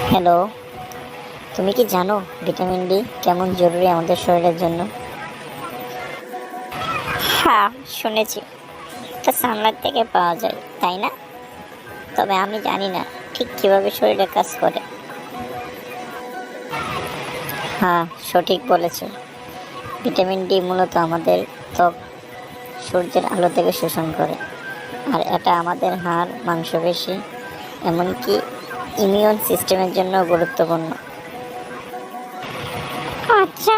Hello, তুমি কি জানো ভিটামিন ডি কেমন জরুরি আমাদের শরীরের জন্য? হ্যাঁ, শুনেছি। এটা সানলাইট থেকে পাওয়া যায়, তাই না? তবে আমি জানি না ঠিক কিভাবে শরীরে কাজ করে। হ্যাঁ, সঠিক বলেছো। ভিটামিন ডি মূলত আমাদের ত্বক সূর্যের আলো থেকে শোষণ করে, আর এটা আমাদের হাড়, মাংসপেশি, এমনকি ইমিউন সিস্টেমের জন্য গুরুত্বপূর্ণ। আচ্ছা,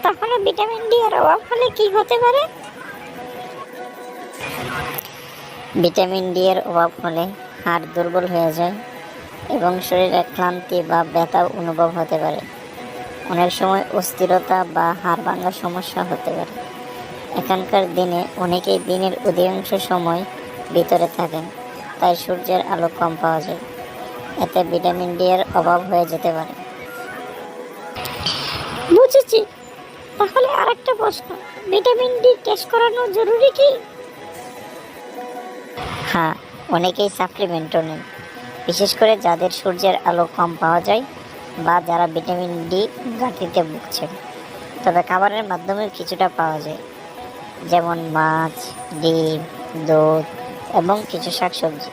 তাহলে ভিটামিন ডি এর অভাব হলে কি হতে পারে? ভিটামিন ডি এর অভাব হলে হাড় দুর্বল হয়ে যায় এবং শরীরে ক্লান্তি বা ব্যথা অনুভব হতে পারে। অনেক সময় অস্থিরতা বা হাড় ভাঙার সমস্যা হতে পারে। এখনকার দিনে অনেকেই দিনের অধিকাংশ সময় ভিতরে থাকেন, তাই সূর্যের আলো কম পাওয়া যায়। এতে ভিটামিন ডি এর অভাব হয়ে যেতে পারে। বুঝেছি। তাহলে আরেকটা প্রশ্ন, ভিটামিন ডি টেস্ট করানো জরুরি কি? হ্যাঁ, অনেকেই সাপ্লিমেন্টও নেন, বিশেষ করে যাদের সূর্যের আলো কম পাওয়া যায় বা যারা ভিটামিন ডি ঘাটতিতে ভুগছেন। তবে খাবারের মাধ্যমেও কিছুটা পাওয়া যায়, যেমন মাছ, ডিম, দুধ এবং কিছু শাকসবজি।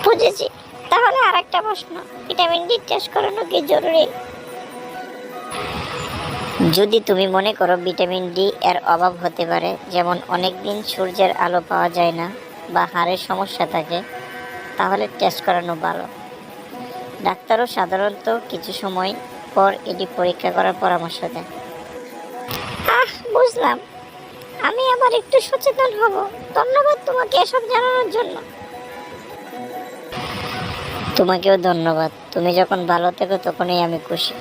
বুঝেছি। তাহলে আরেকটা প্রশ্ন, ভিটামিন ডি টেস্ট করানো কি জরুরি? যদি তুমি মনে করো ভিটামিন ডি এর অভাব হতে পারে, যেমন অনেক দিন সূর্যের আলো পাওয়া যায় না বা হাড়ের সমস্যা থাকে, তাহলে টেস্ট করানো ভালো। ডাক্তারও সাধারণত কিছু সময় পর এটি পরীক্ষা করার পরামর্শ দেন। বুঝলাম। আমি আবার একটু সচেতন হব। ধন্যবাদ তোমাকে এসব জানানোর জন্য। তোমাকেও ধন্যবাদ। তুমি যখন ভালো থেকো তখনই আমি খুশি।